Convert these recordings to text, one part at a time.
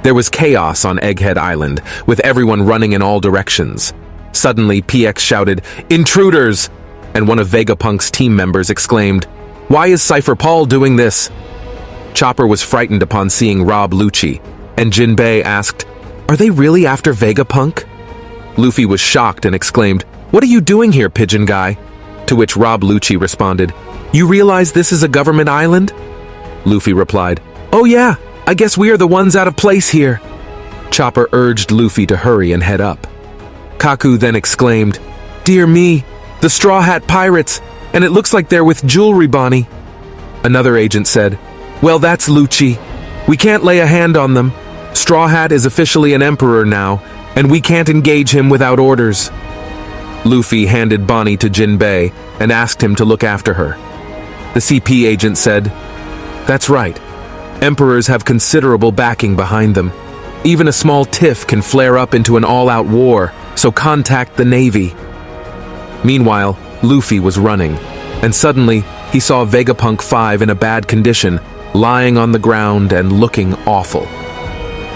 There was chaos on Egghead Island, with everyone running in all directions. Suddenly, PX shouted, "Intruders!" and one of Vegapunk's team members exclaimed, "Why is Cypher Paul doing this?" Chopper was frightened upon seeing Rob Lucci, and Jinbei asked, "Are they really after Vegapunk?" Luffy was shocked and exclaimed, "What are you doing here, pigeon guy?" To which Rob Lucci responded, "You realize this is a government island?" Luffy replied, "Oh yeah, I guess we are the ones out of place here." Chopper urged Luffy to hurry and head up. Kaku then exclaimed, "Dear me, the Straw Hat Pirates, and it looks like they're with Jewelry Bonnie." Another agent said, "Well, that's Lucci. We can't lay a hand on them. Straw Hat is officially an emperor now, and we can't engage him without orders." Luffy handed Bonnie to Jinbei and asked him to look after her. The CP agent said, "That's right. Emperors have considerable backing behind them. Even a small tiff can flare up into an all-out war, so contact the Navy." Meanwhile, Luffy was running, and suddenly he saw Vegapunk 5 in a bad condition, lying on the ground and looking awful.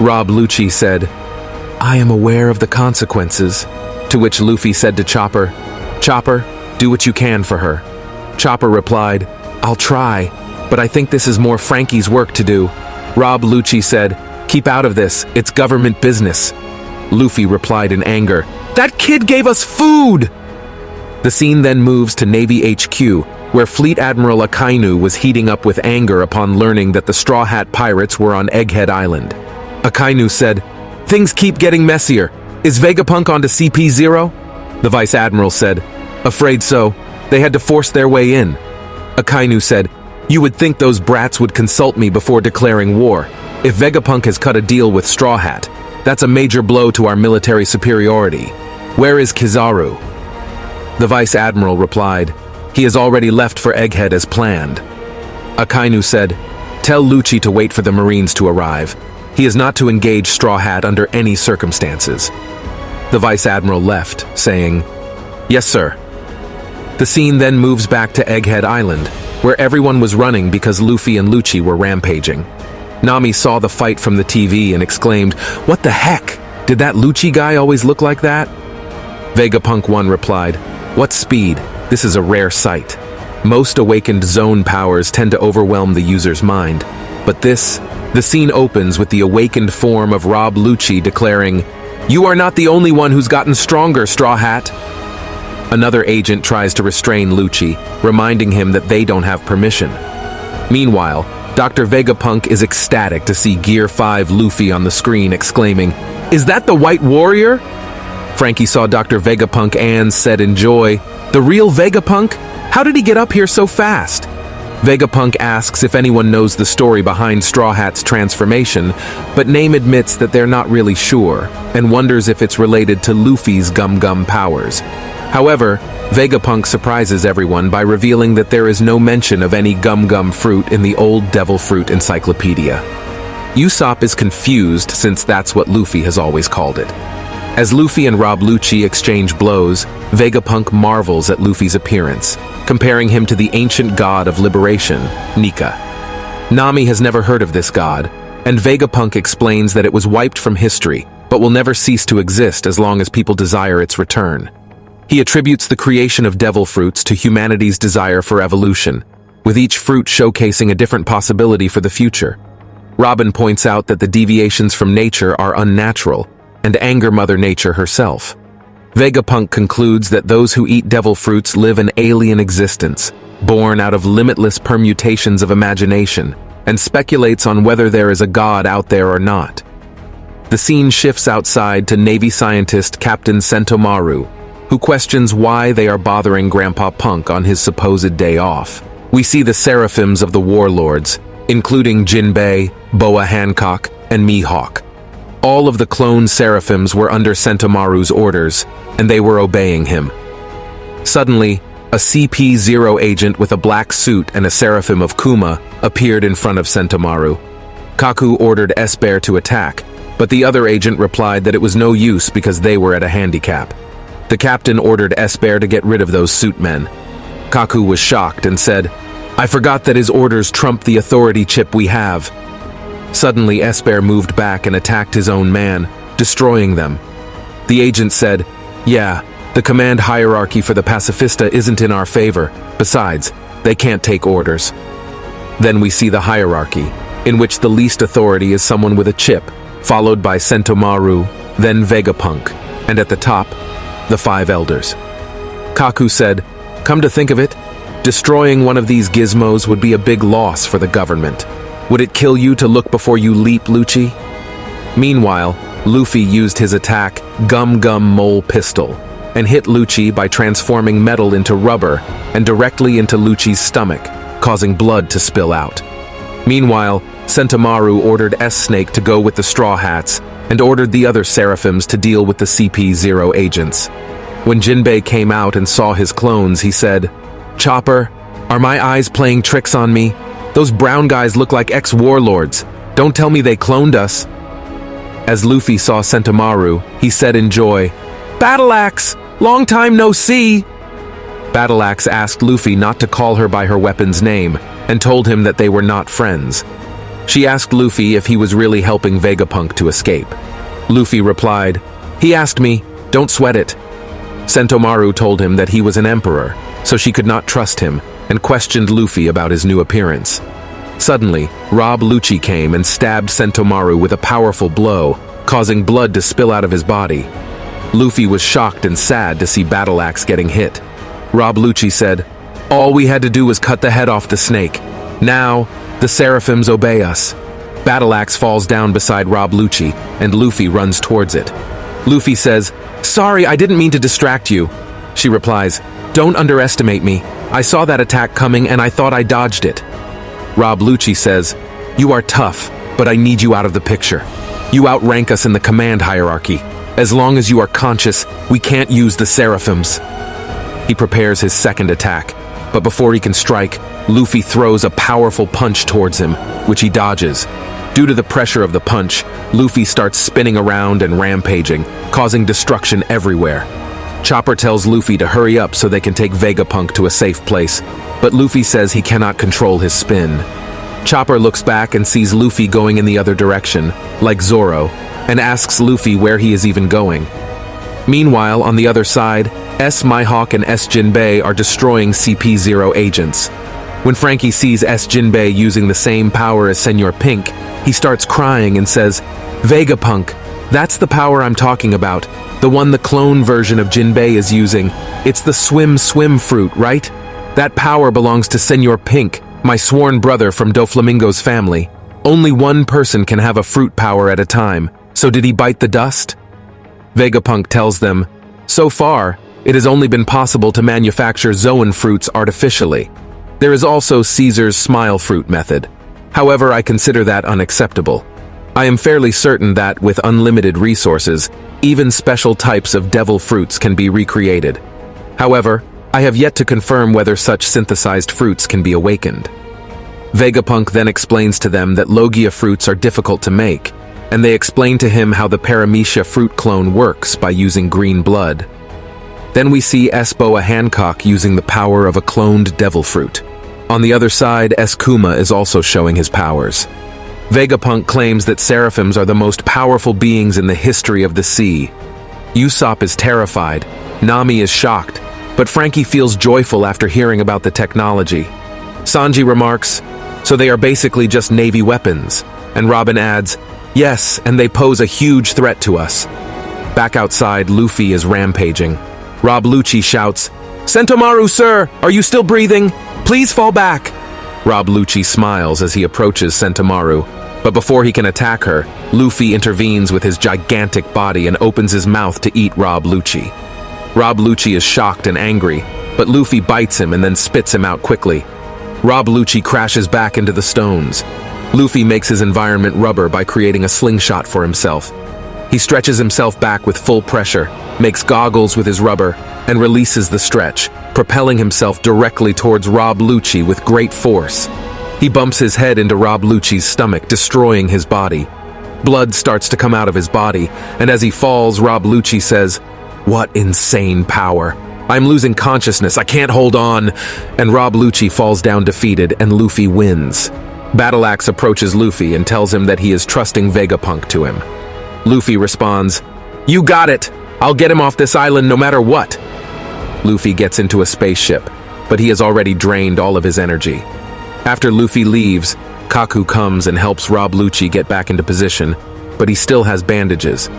Rob Lucci said, "I am aware of the consequences," to which Luffy said to Chopper, "Chopper, do what you can for her." Chopper replied, "I'll try, but I think this is more Frankie's work to do." Rob Lucci said, "Keep out of this, it's government business." Luffy replied in anger, "That kid gave us food!" The scene then moves to Navy HQ, where Fleet Admiral Akainu was heating up with anger upon learning that the Straw Hat Pirates were on Egghead Island. Akainu said, "Things keep getting messier. Is Vegapunk onto CP0? The Vice Admiral said, "Afraid so. They had to force their way in." Akainu said, "You would think those brats would consult me before declaring war. If Vegapunk has cut a deal with Straw Hat, that's a major blow to our military superiority. Where is Kizaru?" The Vice Admiral replied, "He has already left for Egghead as planned." Akainu said, "Tell Lucci to wait for the Marines to arrive. He is not to engage Straw Hat under any circumstances." The Vice Admiral left, saying, "Yes, sir." The scene then moves back to Egghead Island, where everyone was running because Luffy and Lucci were rampaging. Nami saw the fight from the TV and exclaimed, "What the heck? Did that Lucci guy always look like that?" Vegapunk 1 replied, "What speed? This is a rare sight. Most awakened zone powers tend to overwhelm the user's mind. But the scene opens with the awakened form of Rob Lucci declaring, "You are not the only one who's gotten stronger, Straw Hat." Another agent tries to restrain Lucci, reminding him that they don't have permission. Meanwhile, Dr. Vegapunk is ecstatic to see Gear 5 Luffy on the screen, exclaiming, "Is that the White Warrior?" Frankie saw Dr. Vegapunk and said in joy, "The real Vegapunk? How did he get up here so fast?" Vegapunk asks if anyone knows the story behind Straw Hat's transformation, but Name admits that they're not really sure, and wonders if it's related to Luffy's Gum Gum powers. However, Vegapunk surprises everyone by revealing that there is no mention of any Gum Gum fruit in the old Devil Fruit Encyclopedia. Usopp is confused since that's what Luffy has always called it. As Luffy and Rob Lucci exchange blows, Vegapunk marvels at Luffy's appearance, comparing him to the ancient god of liberation, Nika. Nami has never heard of this god, and Vegapunk explains that it was wiped from history, but will never cease to exist as long as people desire its return. He attributes the creation of devil fruits to humanity's desire for evolution, with each fruit showcasing a different possibility for the future. Robin points out that the deviations from nature are unnatural, and anger Mother Nature herself. Vegapunk concludes that those who eat devil fruits live an alien existence, born out of limitless permutations of imagination, and speculates on whether there is a god out there or not. The scene shifts outside to Navy scientist Captain Sentomaru, who questions why they are bothering Grandpa Punk on his supposed day off. We see the seraphims of the warlords, including Jinbei, Boa Hancock, and Mihawk. All of the clone seraphims were under Sentomaru's orders, and they were obeying him. Suddenly, a CP0 agent with a black suit and a seraphim of Kuma appeared in front of Sentomaru. Kaku ordered Esper to attack, but the other agent replied that it was no use because they were at a handicap. The captain ordered Esper to get rid of those suit men. Kaku was shocked and said, "I forgot that his orders trump the authority chip we have." Suddenly, Esper moved back and attacked his own man, destroying them. The agent said, "Yeah, the command hierarchy for the Pacifista isn't in our favor. Besides, they can't take orders." Then we see the hierarchy, in which the least authority is someone with a chip, followed by Sentomaru, then Vegapunk, and at the top, the 5 elders. Kaku said, "Come to think of it, destroying one of these gizmos would be a big loss for the government. Would it kill you to look before you leap, Lucci?" Meanwhile, Luffy used his attack, Gum Gum Mole Pistol, and hit Lucci by transforming metal into rubber and directly into Lucci's stomach, causing blood to spill out. Meanwhile, Sentomaru ordered S-Snake to go with the Straw Hats and ordered the other Seraphims to deal with the CP0 agents. When Jinbei came out and saw his clones, he said, "Chopper, are my eyes playing tricks on me? Those brown guys look like ex-warlords. Don't tell me they cloned us." As Luffy saw Sentomaru, he said in joy, "Battle Axe! Long time no see!" Battle Axe asked Luffy not to call her by her weapon's name and told him that they were not friends. She asked Luffy if he was really helping Vegapunk to escape. Luffy replied, "He asked me, don't sweat it." Sentomaru told him that he was an emperor, so she could not trust him, and questioned Luffy about his new appearance. Suddenly, Rob Lucci came and stabbed Sentomaru with a powerful blow, causing blood to spill out of his body. Luffy was shocked and sad to see Battle Axe getting hit. Rob Lucci said, "All we had to do was cut the head off the snake. Now, the Seraphims obey us." Battle Axe falls down beside Rob Lucci, and Luffy runs towards it. Luffy says, "Sorry, I didn't mean to distract you." She replies, "Don't underestimate me. I saw that attack coming and I thought I dodged it." Rob Lucci says, "You are tough, but I need you out of the picture. You outrank us in the command hierarchy. As long as you are conscious, we can't use the Seraphims." He prepares his second attack, but before he can strike, Luffy throws a powerful punch towards him, which he dodges. Due to the pressure of the punch, Luffy starts spinning around and rampaging, causing destruction everywhere. Chopper tells Luffy to hurry up so they can take Vegapunk to a safe place, but Luffy says he cannot control his spin. Chopper looks back and sees Luffy going in the other direction, like Zoro, and asks Luffy where he is even going. Meanwhile, on the other side, S. Mihawk and S. Jinbei are destroying CP0 agents. When Frankie sees S. Jinbei using the same power as Senor Pink, he starts crying and says, "Vegapunk, that's the power I'm talking about, the one the clone version of Jinbei is using. It's the swim fruit, right? That power belongs to Senor Pink, my sworn brother from Doflamingo's family. Only one person can have a fruit power at a time, so did he bite the dust?" Vegapunk tells them, "So far, it has only been possible to manufacture Zoan fruits artificially. There is also Caesar's smile fruit method. However, I consider that unacceptable. I am fairly certain that, with unlimited resources, even special types of devil fruits can be recreated. However, I have yet to confirm whether such synthesized fruits can be awakened." Vegapunk then explains to them that Logia fruits are difficult to make, and they explain to him how the Paramecia fruit clone works by using green blood. Then we see Boa Hancock using the power of a cloned devil fruit. On the other side, Kuma is also showing his powers. Vegapunk claims that Seraphims are the most powerful beings in the history of the sea. Usopp is terrified, Nami is shocked, but Frankie feels joyful after hearing about the technology. Sanji remarks, "So they are basically just Navy weapons," and Robin adds, "Yes, and they pose a huge threat to us." Back outside, Luffy is rampaging. Rob Lucci shouts, "Sentomaru, sir, are you still breathing? Please fall back." Rob Lucci smiles as he approaches Sentomaru, but before he can attack her, Luffy intervenes with his gigantic body and opens his mouth to eat Rob Lucci. Rob Lucci is shocked and angry, but Luffy bites him and then spits him out quickly. Rob Lucci crashes back into the stones. Luffy makes his environment rubber by creating a slingshot for himself. He stretches himself back with full pressure, makes goggles with his rubber, and releases the stretch, propelling himself directly towards Rob Lucci with great force. He bumps his head into Rob Lucci's stomach, destroying his body. Blood starts to come out of his body, and as he falls, Rob Lucci says, "What insane power! I'm losing consciousness, I can't hold on!" And Rob Lucci falls down defeated, and Luffy wins. Battle Axe approaches Luffy and tells him that he is trusting Vegapunk to him. Luffy responds, "You got it! I'll get him off this island no matter what!" Luffy gets into a spaceship, but he has already drained all of his energy. After Luffy leaves, Kaku comes and helps Rob Lucci get back into position, but he still has bandages.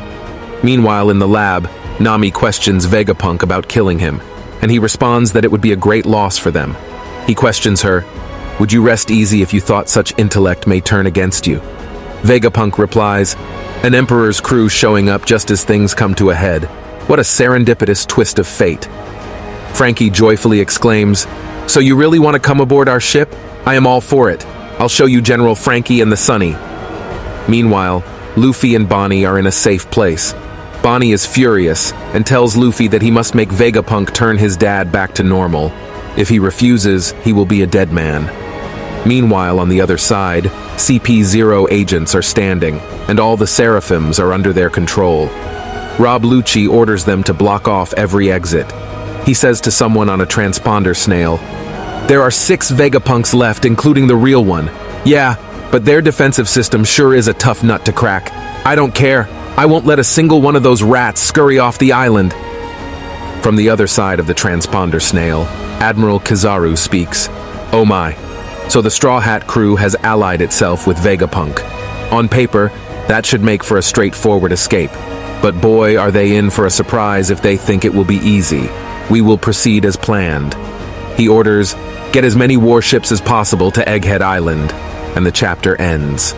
Meanwhile, in the lab, Nami questions Vegapunk about killing him, and he responds that it would be a great loss for them. He questions her, "Would you rest easy if you thought such intellect may turn against you?" Vegapunk replies, "An Emperor's crew showing up just as things come to a head. What a serendipitous twist of fate." Frankie joyfully exclaims, "So you really want to come aboard our ship? I am all for it. I'll show you General Frankie and the Sunny." Meanwhile, Luffy and Bonnie are in a safe place. Bonnie is furious and tells Luffy that he must make Vegapunk turn his dad back to normal. If he refuses, he will be a dead man. Meanwhile, on the other side, CP0 agents are standing, and all the Seraphims are under their control. Rob Lucci orders them to block off every exit. He says to someone on a transponder snail, "There are 6 Vegapunks left, including the real one. Yeah, but their defensive system sure is a tough nut to crack. I don't care. I won't let a single one of those rats scurry off the island." From the other side of the transponder snail, Admiral Kizaru speaks. "Oh my. So the Straw Hat crew has allied itself with Vegapunk. On paper, that should make for a straightforward escape. But boy, are they in for a surprise if they think it will be easy. We will proceed as planned." He orders, "Get as many warships as possible to Egghead Island," and the chapter ends.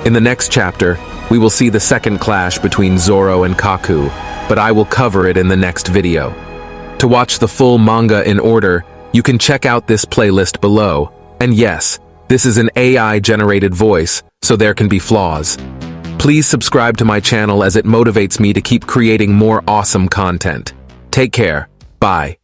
In the next chapter, we will see the second clash between Zoro and Kaku, but I will cover it in the next video. To watch the full manga in order, you can check out this playlist below. And yes, this is an AI-generated voice, so there can be flaws. Please subscribe to my channel as it motivates me to keep creating more awesome content. Take care. Bye.